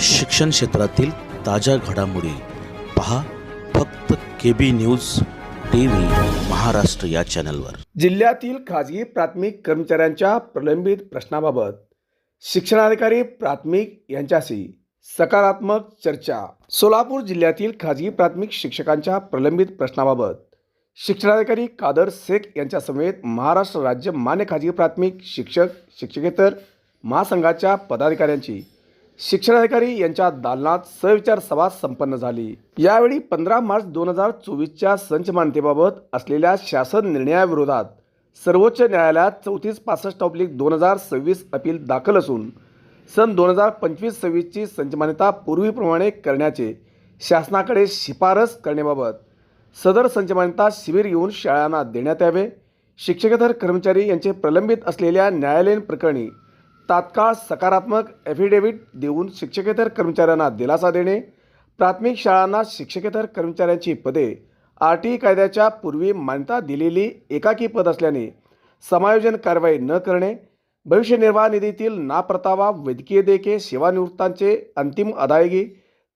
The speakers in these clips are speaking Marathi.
शिक्षण क्षेत्रातील ताज्या घडामोडी पहा फक्त KB न्यूज TV महाराष्ट्र या चॅनलवर। जिल्ह्यातील खाजगी प्राथमिक कर्मचाऱ्यांच्या प्रलंबित प्रश्नाबाबत शिक्षणाधिकारी प्राथमिक यांच्याशी सकारात्मक चर्चा। सोलापूर जिल्ह्यातील खाजगी प्राथमिक शिक्षकांच्या प्रलंबित प्रश्नाबाबत शिक्षणाधिकारी कादर शेख यांच्यासमवेत महाराष्ट्र राज्य मान्य खाजगी प्राथमिक शिक्षक शिक्षकेतर महासंघाच्या पदाधिकाऱ्यांची शिक्षणाधिकारी यांच्या दालनात सहविचार सभा संपन्न झाली। यावेळी 15 मार्च 2024च्या संच मान्यतेबाबत असलेल्या शासन निर्णयाविरोधात सर्वोच्च न्यायालयात 3465/2026 अपील दाखल असून सन 2025-26ची संच मान्यता पूर्वीप्रमाणे करण्याचे शासनाकडे शिफारस करण्याबाबत सदर संच मान्यता शिबिर घेऊन शाळांना देण्यात यावे। शिक्षकेतर कर्मचारी यांचे प्रलंबित असलेल्या न्यायालयीन प्रकरणी तात्काळ सकारात्मक ॲफिडेव्हिट देऊन शिक्षकेतर कर्मचाऱ्यांना दिलासा देणे, प्राथमिक शाळांना शिक्षकेतर कर्मचाऱ्यांची पदे RTE कायद्याच्या पूर्वी मान्यता दिलेली एकाकी पद असल्याने समायोजन कारवाई न करणे, भविष्य निर्वाह निधीतील नापरतावा वैद्यकीय देयके सेवानिवृत्तांचे अंतिम अदायगी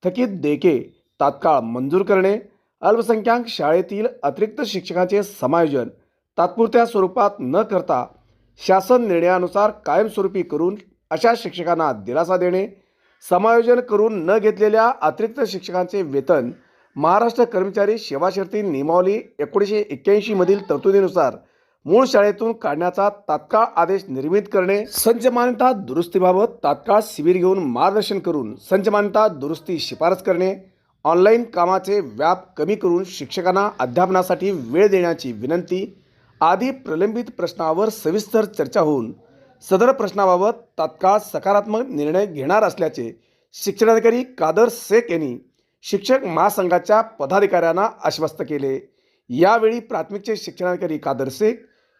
थकीत देयके तात्काळ मंजूर करणे, अल्पसंख्याक शाळेतील अतिरिक्त शिक्षकांचे समायोजन तात्पुरत्या स्वरूपात न करता शासन निर्णयानुसार कायमस्वरूपी करून अशा शिक्षकांना दिलासा देणे, समायोजन करून न घेतलेल्या अतिरिक्त शिक्षकांचे वेतन महाराष्ट्र कर्मचारी सेवा शर्ती नियमावली 1981 मधील तरतुदीनुसार मूळ शाळेतून काढण्याचा तात्काळ आदेश निर्मित करणे, संच मान्यता दुरुस्तीबाबत तात्काळ शिबिर घेऊन मार्गदर्शन करून संच मान्यता दुरुस्ती शिफारस करणे, ऑनलाईन कामाचे व्याप कमी करून शिक्षकांना अध्यापनासाठी वेळ देण्याची विनंती आदी प्रलंबित प्रश्नावर सविस्तर चर्चा होऊन सदर प्रश्नाबाबत तात्काळ सकारात्मक निर्णय घेणार असल्याचे शिक्षणाधिकारी कादर शेख यांनी शिक्षक महासंघाच्या पदाधिकाऱ्यांना आश्वस्त केले। यावेळी प्राथमिकचे शिक्षणाधिकारी कादर शेख,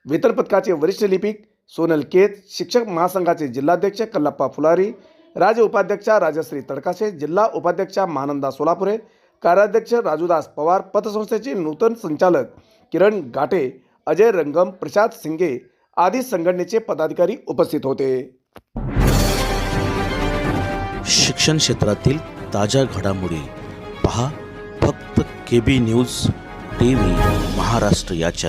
वेतन पथकाचे वरिष्ठ लिपिक सोनल केत, शिक्षक महासंघाचे जिल्हाध्यक्ष कल्लप्पा फुलारी, राज्य उपाध्यक्षा राजश्री तडकासे, जिल्हा उपाध्यक्षा महानंदा सोलापुरे, कार्याध्यक्ष राजूदास पवार, पतसंस्थेचे नूतन संचालक किरण घाटे, अजय रंगम, प्रसाद सिंगे आदी संघटनेचे पदाधिकारी उपस्थित होते। शिक्षण क्षेत्रातील ताज्या घडामोडी पहा फक्त KB न्यूज TV महाराष्ट्र या चॅनल।